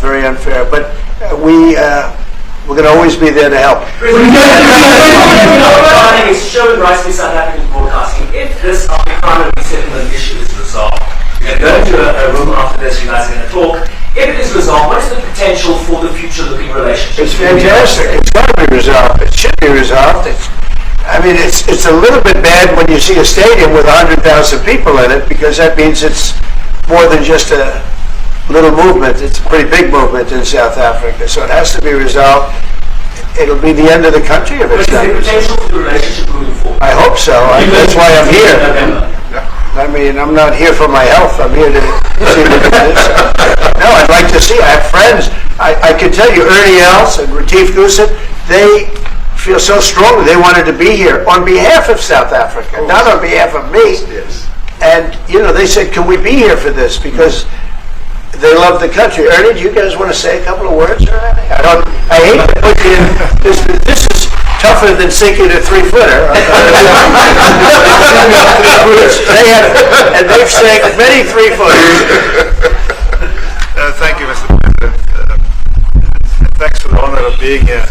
Very unfair. But we're going to always be there to help. It's shown rightly South African broadcasting. If this economic settlement issue is resolved, you're going to go into a room after this, you guys are going to talk. If it is resolved, what is the potential for the future-looking relationship? It's fantastic. It's got to be resolved. It should be resolved. It's a little bit bad when you see a stadium with 100,000 people in it, because that means it's more than just a little movement. It's a pretty big movement in South Africa, so it has to be resolved. It'll be the end of the country if it's not resolved. Potential for the relationship moving forward. I hope so. That's why I'm here. I mean, I'm not here for my health. I'm here to see what it is. No, I'd like to see. I have friends. I can tell you, Ernie Els and Retief Goosen, they feel so strongly they wanted to be here on behalf of South Africa, not on behalf of me. Yes. And, you know, they said, can we be here for this? Because they love the country. Ernie, do you guys want to say a couple of words or anything? I hate to put you in. This is tougher than sinking a 3-footer. And they've sank many 3-footers. Thank you, Mr. President. Thanks for the honor of being here.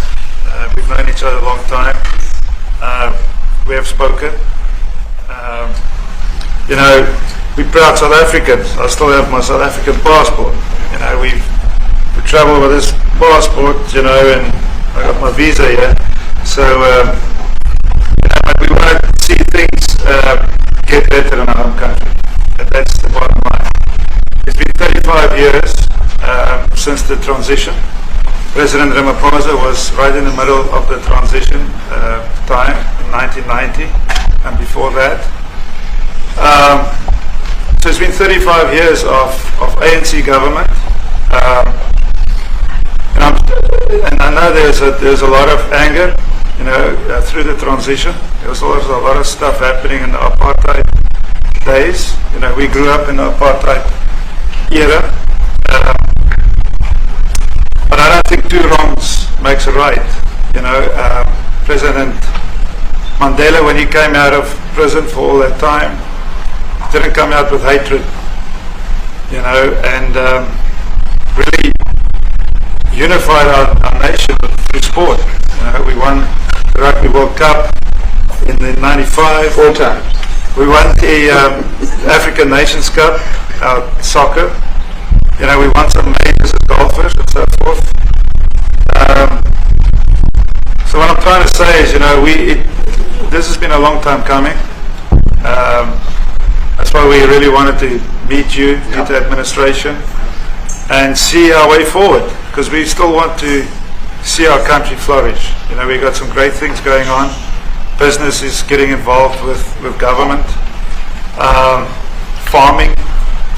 We've known each other a long time. We have spoken. You know, we're proud South Africans. I still have my South African passport. You know, we travel with this passport, you know, and I got my visa here. So, we want to see things get better in our home country. And that's the bottom line. It's been 35 years since the transition. President Ramphosa was right in the middle of the transition time in 1990 and before that. So it's been 35 years of ANC government. And I know there's a lot of anger, you know, through the transition. There was also a lot of stuff happening in the apartheid days. You know, we grew up in the apartheid era. But I don't think 2 wrongs makes a right. You know, President Mandela, when he came out of prison for all that time, didn't come out with hatred. You know, and really unified our nation through sport. You know, we won the Rugby World Cup in the 95. 4 times. We won the African Nations Cup, soccer. You know, we won some majors as golfers and so forth. So what I'm trying to say is, you know, this has been a long time coming. That's why we really wanted to meet you, meet the administration, and see our way forward, because we still want to see our country flourish. You know, we've got some great things going on. Business is getting involved with government.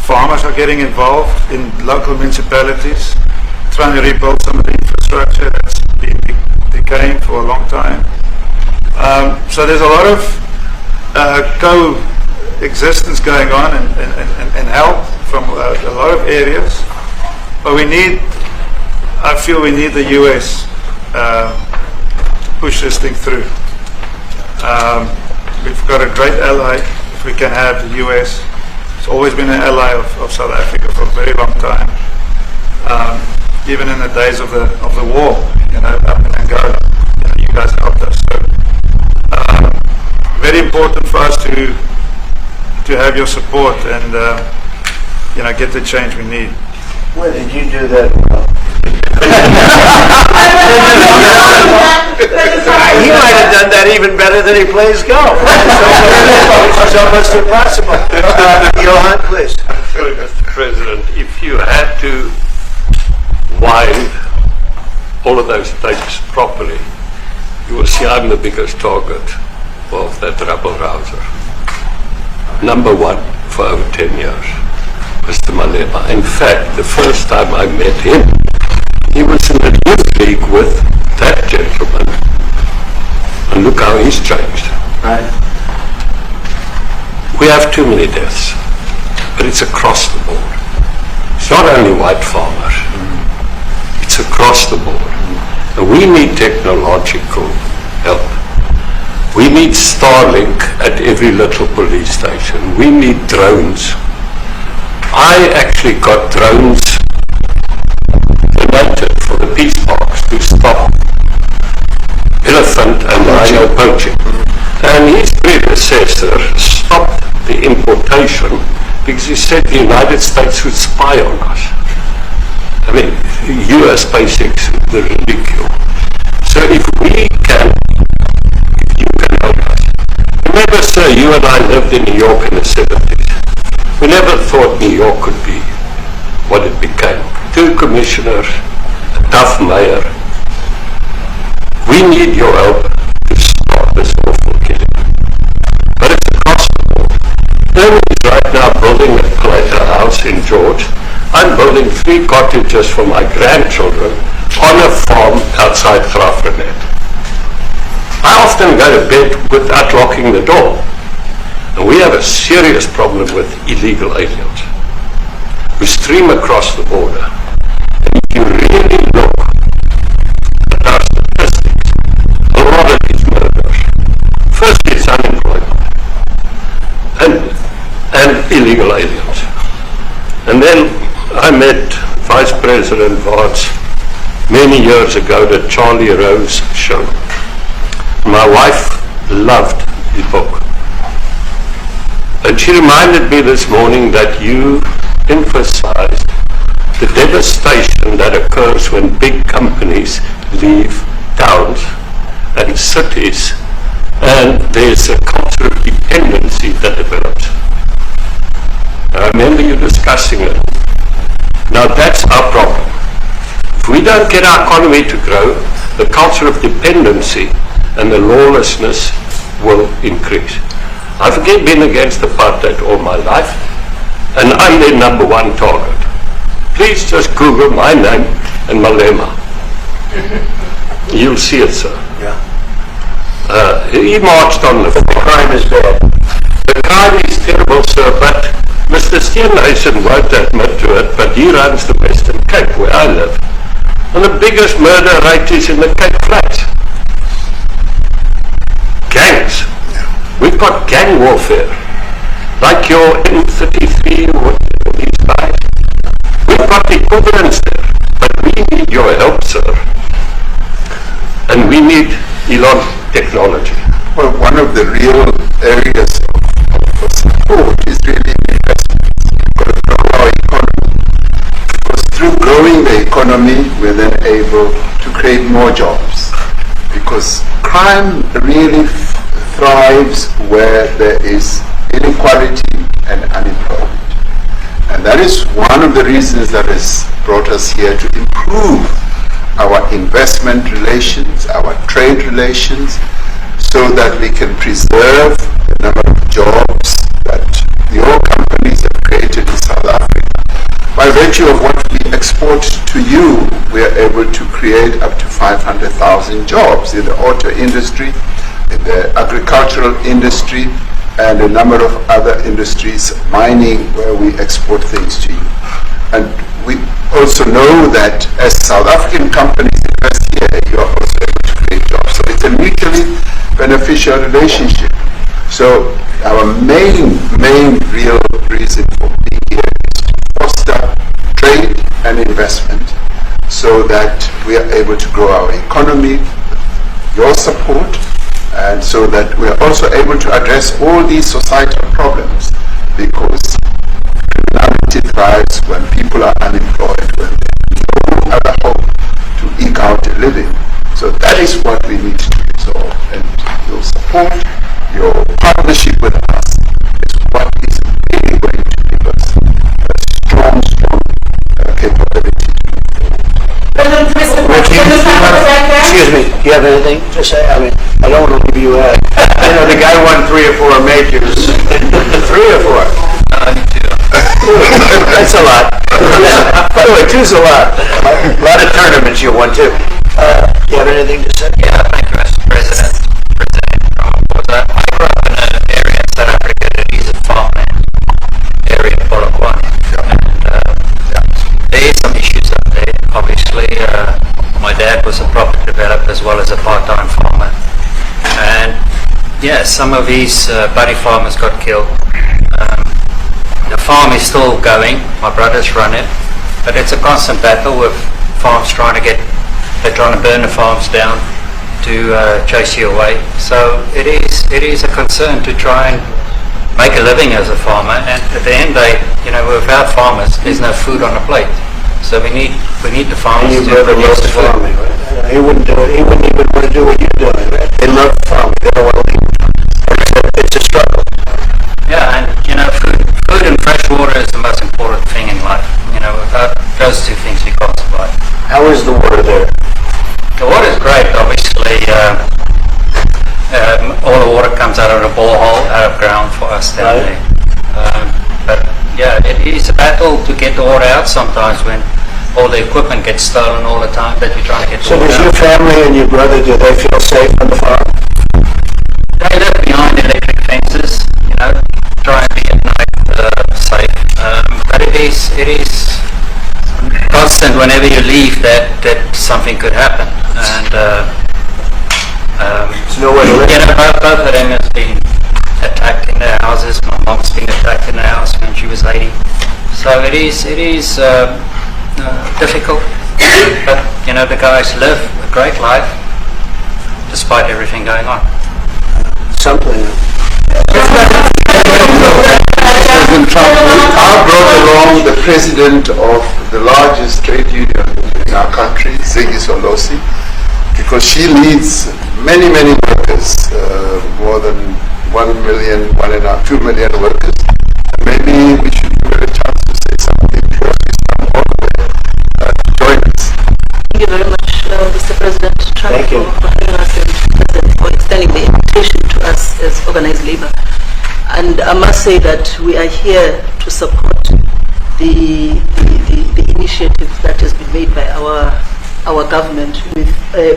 Farmers are getting involved in local municipalities, trying to rebuild some of the infrastructure that's been decaying for a long time. So there's a lot of coexistence going on and help from a lot of areas. But I feel we need the US to push this thing through. We've got a great ally if we can have the US. It's always been an ally of South Africa for a very long time. Even in the days of the war, you know, up in Angola, you know, you guys helped us. So, very important for us to have your support and you know, get the change we need. Where did you do that? He might have done that even better than he plays golf. It's almost impossible. Johan, please. Mr. President, if you had to wind all of those tapes properly, you will see I'm the biggest target of that rabble-rouser. Number one for over 10 years, Mr. Malema. In fact, the first time I met him, he was in the youth league with that gentleman. And look how he's changed. Right. We have too many deaths, but it's across the board. It's not only white farmers. It's across the board. And we need technological help. We need Starlink at every little police station. We need drones. I actually got drones donated for the peace parks to stop elephant and rhino poaching. And his predecessor stopped the importation because he said the United States would spy on us. I mean, US basics, the ridicule. So if you can help us. Remember, sir, you and I lived in New York in the 70s. We never thought New York could be what it became. 2 commissioners, a tough mayor. We need your help to stop this awful killing. But it's across the board. Germany is right now building a house in George. I'm building 3 cottages for my grandchildren on a farm outside Grafrenet. I often go to bed without locking the door. And we have a serious problem with illegal aliens who stream across the border. And if you really look at our statistics, a lot of these murders, first it's unemployment and illegal aliens. And then I met Vice President Vance many years ago at the Charlie Rose show. My wife loved his book. And she reminded me this morning that you emphasized the devastation that occurs when big companies leave towns and cities, and there's a culture of dependency that develops. I remember you discussing it. Now that's our problem. If we don't get our economy to grow, the culture of dependency and the lawlessness will increase. I've been against apartheid all my life, and I'm their number 1 target. Please just Google my name and Malema. You'll see it, sir. Yeah. He marched on the floor. The crime is bad. The crime is terrible, sir, but Mr. Steenhuisen won't admit to it, but he runs the Western Cape, where I live. And the biggest murder rate is in the Cape Flats. Gangs. We've got gang warfare, like your M33 or these guys. We've got equivalents there, but we need your help, sir. And we need Elon technology? Well, one of the real areas of support is really investments. We've got to grow our economy. Because through growing the economy, we're then able to create more jobs. Because crime really thrives where there is inequality and unemployment. And that is one of the reasons that has brought us here to improve our investment relations, our trade relations, so that we can preserve the number of jobs that your companies have created in South Africa. By virtue of what we export to you, we are able to create up to 500,000 jobs in the auto industry, in the agricultural industry, and a number of other industries, mining, where we export things to you. And we also know that as South African companies invest here, you are also able to create jobs. So it's a mutually beneficial relationship. So our main real reason for being here is to foster trade and investment so that we are able to grow our economy with your support, and so that we are also able to address all these societal problems, because criminality thrives when people are unemployed, when there is no other hope to eke out a living. So that is what we need to resolve, and your support, your partnership with us is what is really going to give us a strong capability to move forward. Excuse me, do you have anything to say? I mean, I don't want to leave you out. I know the guy won 3 or 4 majors. 3 or 4? That's a lot. By the way, 2's a lot. A lot of tournaments you won too. Do you have anything to say? Yeah, thank you, Mr. President. President Ramphosa. I grew up in an area in South Africa that is a farmland area in Polokwane. And there is some issues up there. Obviously, my dad was a property developer as well as a part-time farmer. And yeah, some of these buddy farmers got killed. The farm is still going. My brothers run it. But it's a constant battle with farms they're trying to burn the farms down to chase you away. So it is a concern to try and make a living as a farmer. And at the end, without farmers, there's no food on the plate. So we need the farmers to produce the food. Farming, right? He wouldn't do it. He wouldn't even want to do what you're doing, right? They love farming. They don't want to leave. It's a struggle. Yeah, and food and fresh water is the most important thing in life. Without those 2 things, we can't survive. How is the water there? The water is great, obviously. All the water comes out of the borehole, out of ground for us down there. But yeah, it is a battle to get the water out sometimes when all the equipment gets stolen all the time that you're trying to get the So water does out. your family and your brother, do they feel safe on the farm? They live behind electric fences, try and be at night safe. But it is constant whenever you leave that something could happen. And There's nowhere to live. both of them has been attacked in their houses. My mom's been attacked in the house when she was 80. So it is difficult. But the guys live a great life despite everything going on. Something. President Trump, I brought along the president of the largest trade union in our country, Ziggy Solosi, because she leads many workers, more than 1 million, 2 million workers. Maybe we should give her a chance to say something to us. Come all the way to join us. Thank you very much, Mr. President Trump, Thank you. for having us and for extending the invitation to us as organized labor. And I must say that we are here to support the initiative that has been made by our government with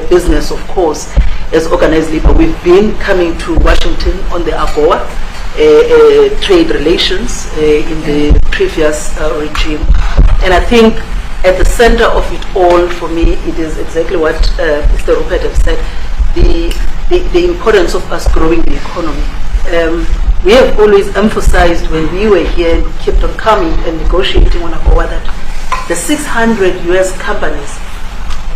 business, of course, as organized labor. We've been coming to Washington on the AGOA trade relations in the previous regime. And I think at the center of it all, for me, it is exactly what Mr. Rupert has said, the importance of us growing the economy. We have always emphasized when we were here and kept on coming and negotiating on AGOA that the 600 US companies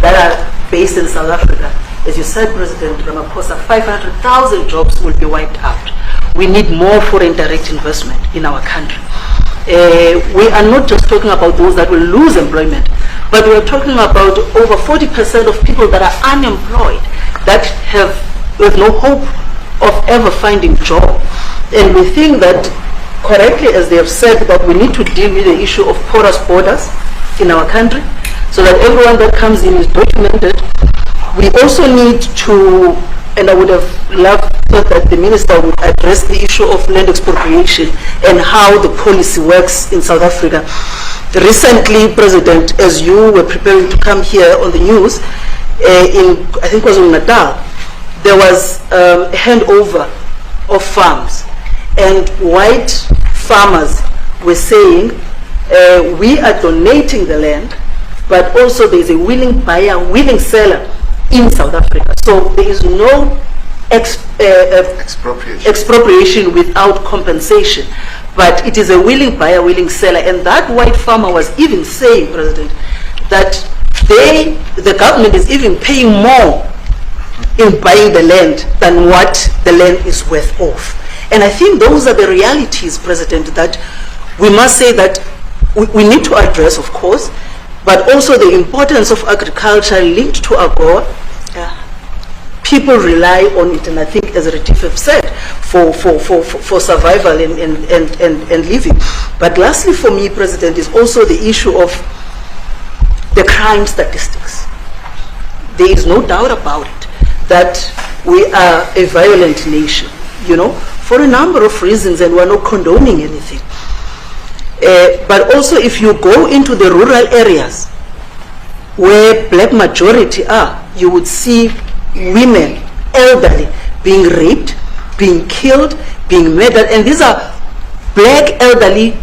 that are based in South Africa as you said, President Ramaphosa, 500,000 jobs will be wiped out. We need more foreign direct investment in our country. We are not just talking about those that will lose employment, but we are talking about over 40% of people that are unemployed, that have no hope of ever finding a job. And we think that, correctly, as they have said, that we need to deal with the issue of porous borders in our country, so that everyone that comes in is documented. We also need to, and I would have loved that the minister would address the issue of land expropriation and how the policy works in South Africa. Recently, President, as you were preparing to come here on the news, I think it was in Natal, there was a handover of farms, and white farmers were saying, we are donating the land, but also there is a willing buyer, willing seller in South Africa. So there is no expropriation without compensation, but it is a willing buyer, willing seller. And that white farmer was even saying, President, that the government is even paying more in buying the land than what the land is worth of. And I think those are the realities, President, that we must say that we need to address, of course, but also the importance of agriculture linked to AGOA. People rely on it, and I think, as Retief have said, for survival and living. But lastly, for me, President, is also the issue of the crime statistics. There is no doubt about it that we are a violent nation, for a number of reasons, and we're not condoning anything. But also, if you go into the rural areas where black majority are, you would see women, elderly, being raped, being killed, being murdered, and these are black elderly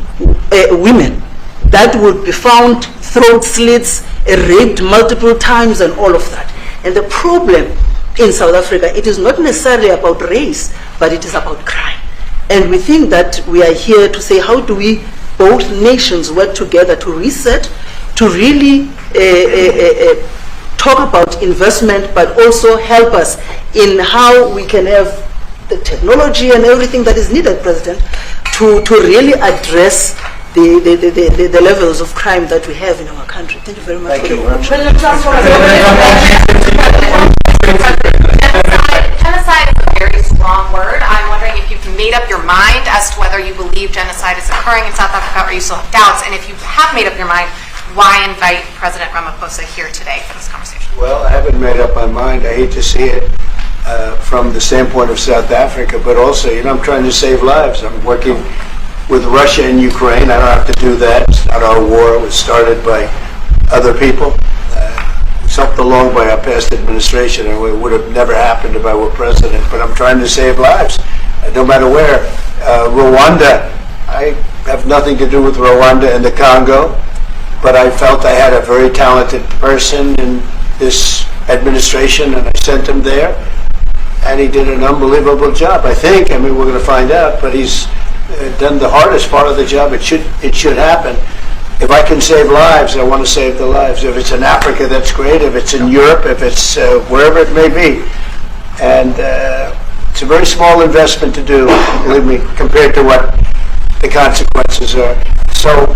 women that would be found throat slits, raped multiple times, and all of that. And the problem in South Africa, it is not necessarily about race, but it is about crime. And we think that we are here to say, how do we, both nations, work together to reset, to really talk about investment, but also help us in how we can have the technology and everything that is needed, President, to really address the levels of crime that we have in our country. Thank you very much. Thank you. Genocide is a very strong word. I'm wondering if you've made up your mind as to whether you believe genocide is occurring in South Africa, or you still have doubts, and if you have made up your mind, why invite President Ramaphosa here today for this conversation? Well, I haven't made up my mind. I hate to see it from the standpoint of South Africa, but also, I'm trying to save lives. I'm working with Russia and Ukraine. I don't have to do that. It's not our war. It was started by other people. It's helped along by our past administration, and it would have never happened if I were president. But I'm trying to save lives, no matter where. Rwanda, I have nothing to do with Rwanda and the Congo, but I felt I had a very talented person in this administration, and I sent him there, and he did an unbelievable job, I think. We're going to find out, but he's done the hardest part of the job. It should happen. If I can save lives, I want to save the lives. If it's in Africa, that's great. If it's in Europe, if it's wherever it may be. And it's a very small investment to do, believe me, compared to what the consequences are. So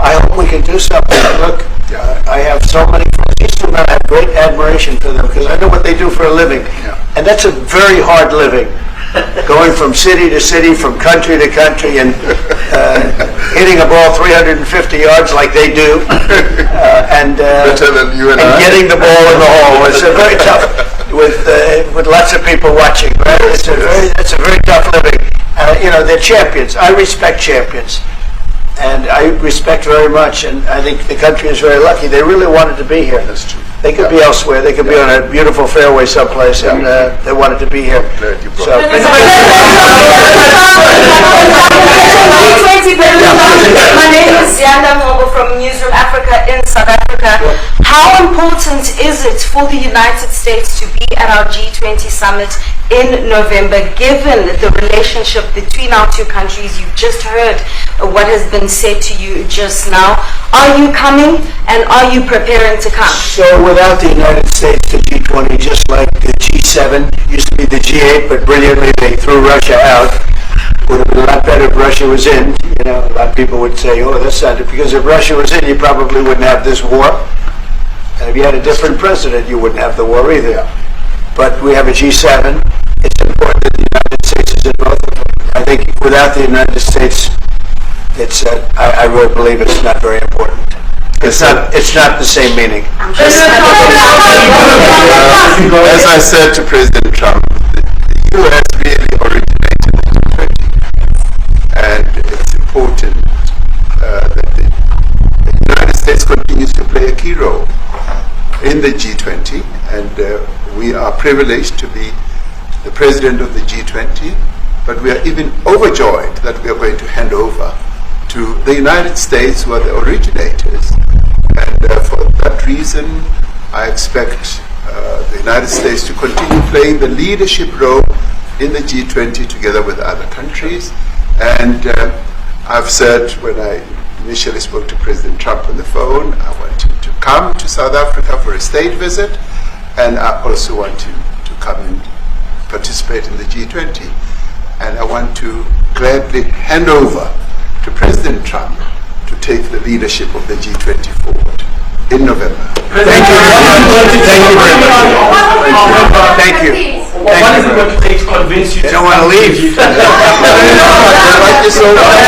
I hope we can do something. Look, I have so many friends, and I have great admiration for them, because I know what they do for a living. And that's a very hard living. Going from city to city, from country to country, and hitting a ball 350 yards like they do, and getting the ball in the hole. It's a very tough, with lots of people watching. Right? It's a very tough living. They're champions. I respect champions, and I respect very much. And I think the country is very lucky. They really wanted to be here. That's true. They could be elsewhere. They could be on a beautiful fairway someplace, and they wanted to be here. So. My name is Yanda Mobo from Newsroom Africa in South Africa. How important is it for the United States to be at our G20 summit in November, given the relationship between our two countries? You've just heard what has been said to you just now. Are you coming, and are you preparing to come? So without the United States, the G20, just like the G7, used to be the G8, but brilliantly they threw Russia out. Would have been a lot better if Russia was in. You know, a lot of people would say, oh, that's not it. Because if Russia was in, you probably wouldn't have this war. And if you had a different president, you wouldn't have the war either. But we have a G7. It's important that the United States is in both of them. I think without the United States, it's I really believe it's not very important. It's not the same meaning. As I said to President Trump, the U.S. really originated in the G20. And it's important that the United States continues to play a key role in the G20. And we are privileged to be the president of the G20. But we are even overjoyed that we are going to hand over to the United States, who are the originators. And for that reason, I expect the United States to continue playing the leadership role in the G20 together with other countries. And I've said when I initially spoke to President Trump on the phone, I want him to come to South Africa for a state visit, and I also want him to come and participate in the G20. And I want to gladly hand over to President Trump to take the leadership of the G20 forward in November. Thank you very much. Thank you very much. Thank you. What is it going to take to convince you? They don't want to leave. Thank you so much.